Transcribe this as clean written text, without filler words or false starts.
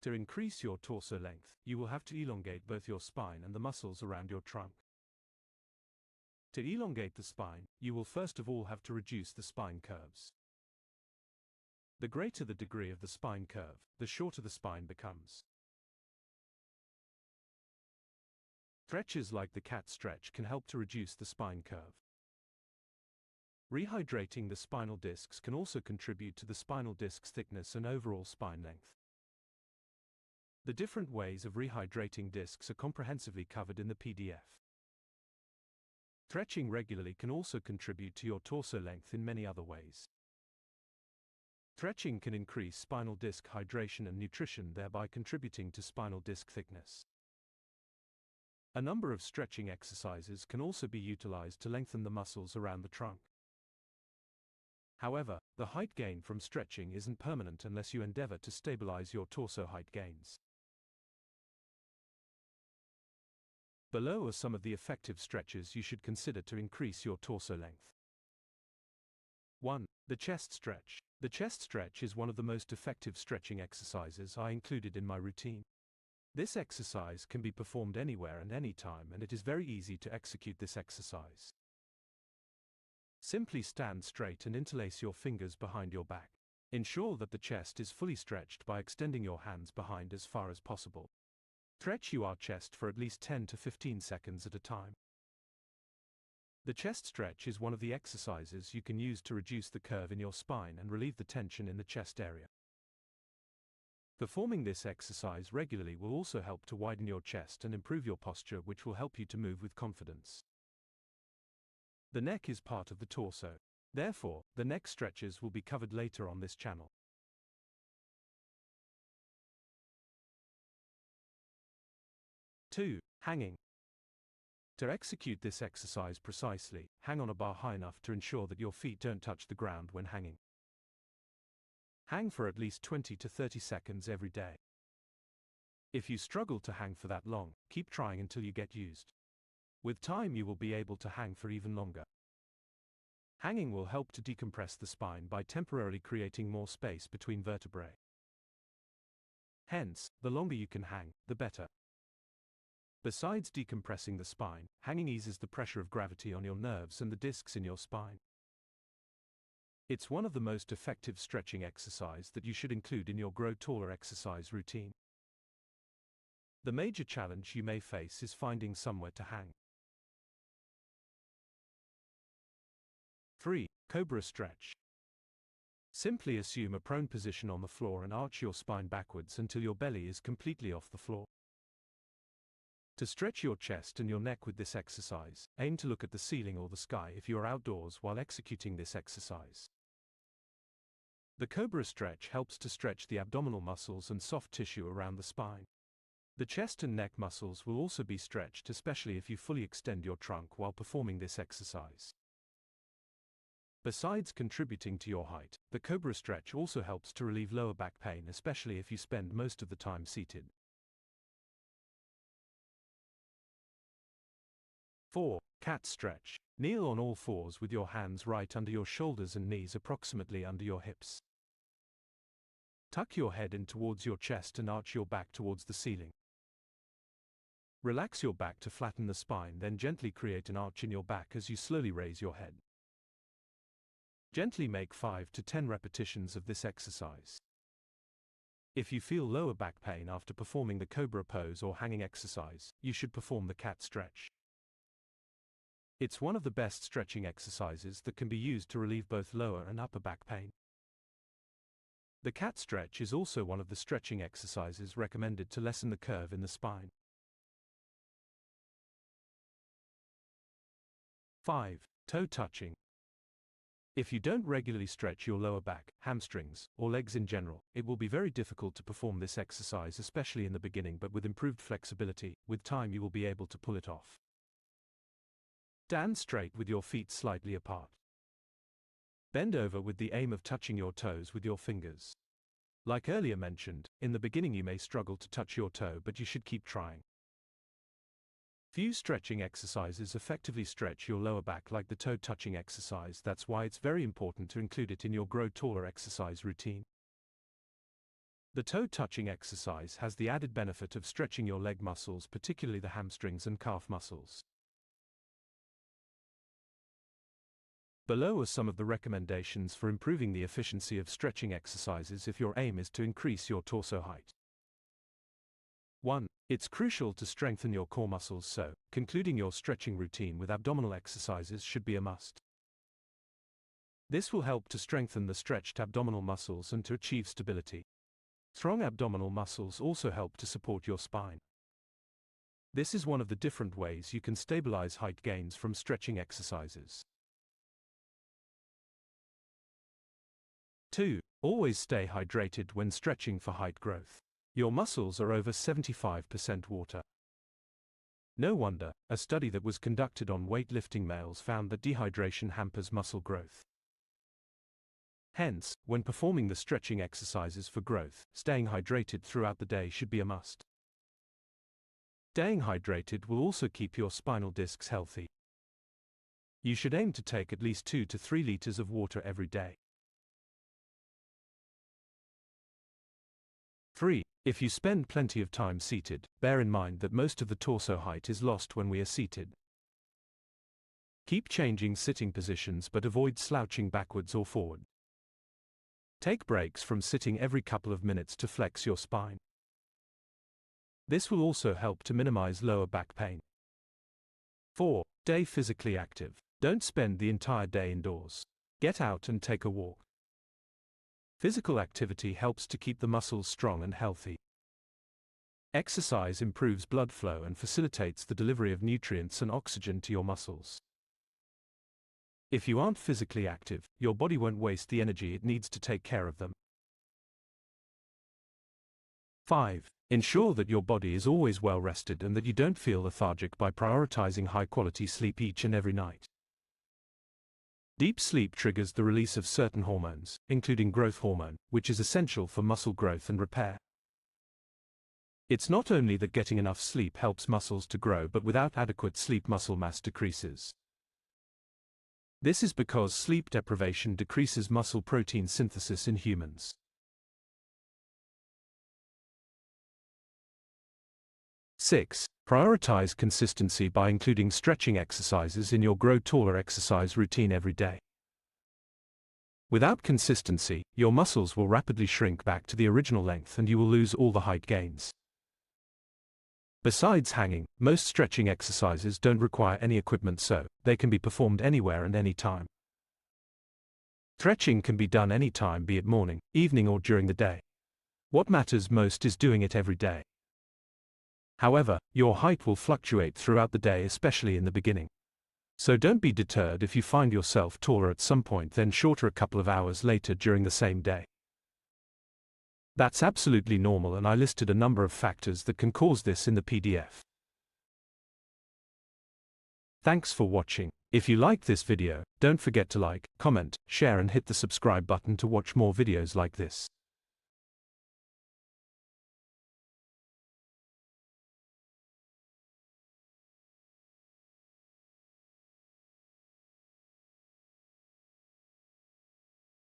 To increase your torso length, you will have to elongate both your spine and the muscles around your trunk. To elongate the spine, you will first of all have to reduce the spine curves. The greater the degree of the spine curve, the shorter the spine becomes. Stretches like the cat stretch can help to reduce the spine curve. Rehydrating the spinal discs can also contribute to the spinal disc's thickness and overall spine length. The different ways of rehydrating discs are comprehensively covered in the PDF. Stretching regularly can also contribute to your torso length in many other ways. Stretching can increase spinal disc hydration and nutrition, thereby contributing to spinal disc thickness. A number of stretching exercises can also be utilized to lengthen the muscles around the trunk. However, the height gain from stretching isn't permanent unless you endeavor to stabilize your torso height gains. Below are some of the effective stretches you should consider to increase your torso length. 1. The chest stretch. The chest stretch is one of the most effective stretching exercises I included in my routine. This exercise can be performed anywhere and anytime, and it is very easy to execute this exercise. Simply stand straight and interlace your fingers behind your back. Ensure that the chest is fully stretched by extending your hands behind as far as possible. Stretch your chest for at least 10 to 15 seconds at a time. The chest stretch is one of the exercises you can use to reduce the curve in your spine and relieve the tension in the chest area. Performing this exercise regularly will also help to widen your chest and improve your posture, which will help you to move with confidence. The neck is part of the torso. Therefore, the neck stretches will be covered later on this channel. 2. Hanging. To execute this exercise precisely, hang on a bar high enough to ensure that your feet don't touch the ground when hanging. Hang for at least 20 to 30 seconds every day. If you struggle to hang for that long, keep trying until you get used. With time you will be able to hang for even longer. Hanging will help to decompress the spine by temporarily creating more space between vertebrae. Hence, the longer you can hang, the better. Besides decompressing the spine, hanging eases the pressure of gravity on your nerves and the discs in your spine. It's one of the most effective stretching exercises that you should include in your Grow Taller exercise routine. The major challenge you may face is finding somewhere to hang. 3. Cobra stretch. Simply assume a prone position on the floor and arch your spine backwards until your belly is completely off the floor. To stretch your chest and your neck with this exercise, aim to look at the ceiling or the sky if you are outdoors while executing this exercise. The Cobra stretch helps to stretch the abdominal muscles and soft tissue around the spine. The chest and neck muscles will also be stretched, especially if you fully extend your trunk while performing this exercise. Besides contributing to your height, the Cobra stretch also helps to relieve lower back pain, especially if you spend most of the time seated. 4. Cat stretch. Kneel on all fours with your hands right under your shoulders and knees approximately under your hips. Tuck your head in towards your chest and arch your back towards the ceiling. Relax your back to flatten the spine, then gently create an arch in your back as you slowly raise your head. Gently make 5 to 10 repetitions of this exercise. If you feel lower back pain after performing the Cobra pose or hanging exercise, you should perform the cat stretch. It's one of the best stretching exercises that can be used to relieve both lower and upper back pain. The cat stretch is also one of the stretching exercises recommended to lessen the curve in the spine. 5. Toe touching. If you don't regularly stretch your lower back, hamstrings, or legs in general, it will be very difficult to perform this exercise, especially in the beginning, but with improved flexibility, with time you will be able to pull it off. Stand straight with your feet slightly apart. Bend over with the aim of touching your toes with your fingers. Like earlier mentioned, in the beginning you may struggle to touch your toe, but you should keep trying. Few stretching exercises effectively stretch your lower back like the toe touching exercise. That's why it's very important to include it in your Grow Taller exercise routine. The toe touching exercise has the added benefit of stretching your leg muscles, particularly the hamstrings and calf muscles. Below are some of the recommendations for improving the efficiency of stretching exercises if your aim is to increase your torso height. 1. It's crucial to strengthen your core muscles, so concluding your stretching routine with abdominal exercises should be a must. This will help to strengthen the stretched abdominal muscles and to achieve stability. Strong abdominal muscles also help to support your spine. This is one of the different ways you can stabilize height gains from stretching exercises. 2. Always stay hydrated when stretching for height growth. Your muscles are over 75% water. No wonder, a study that was conducted on weightlifting males found that dehydration hampers muscle growth. Hence, when performing the stretching exercises for growth, staying hydrated throughout the day should be a must. Staying hydrated will also keep your spinal discs healthy. You should aim to take at least 2 to 3 liters of water every day. 3. If you spend plenty of time seated, bear in mind that most of the torso height is lost when we are seated. Keep changing sitting positions but avoid slouching backwards or forward. Take breaks from sitting every couple of minutes to flex your spine. This will also help to minimize lower back pain. 4. Stay physically active. Don't spend the entire day indoors. Get out and take a walk. Physical activity helps to keep the muscles strong and healthy. Exercise improves blood flow and facilitates the delivery of nutrients and oxygen to your muscles. If you aren't physically active, your body won't waste the energy it needs to take care of them. 5. Ensure that your body is always well rested and that you don't feel lethargic by prioritizing high-quality sleep each and every night. Deep sleep triggers the release of certain hormones, including growth hormone, which is essential for muscle growth and repair. It's not only that getting enough sleep helps muscles to grow, but without adequate sleep, muscle mass decreases. This is because sleep deprivation decreases muscle protein synthesis in humans. 6. Prioritize consistency by including stretching exercises in your Grow Taller exercise routine every day. Without consistency, your muscles will rapidly shrink back to the original length and you will lose all the height gains. Besides hanging, most stretching exercises don't require any equipment, so they can be performed anywhere and any time. Stretching can be done anytime, be it morning, evening or during the day. What matters most is doing it every day. However, your height will fluctuate throughout the day, especially in the beginning. So don't be deterred if you find yourself taller at some point, then shorter a couple of hours later during the same day. That's absolutely normal, and I listed a number of factors that can cause this in the PDF. Thanks for watching. If you liked this video, don't forget to like, comment, share and hit the subscribe button to watch more videos like this.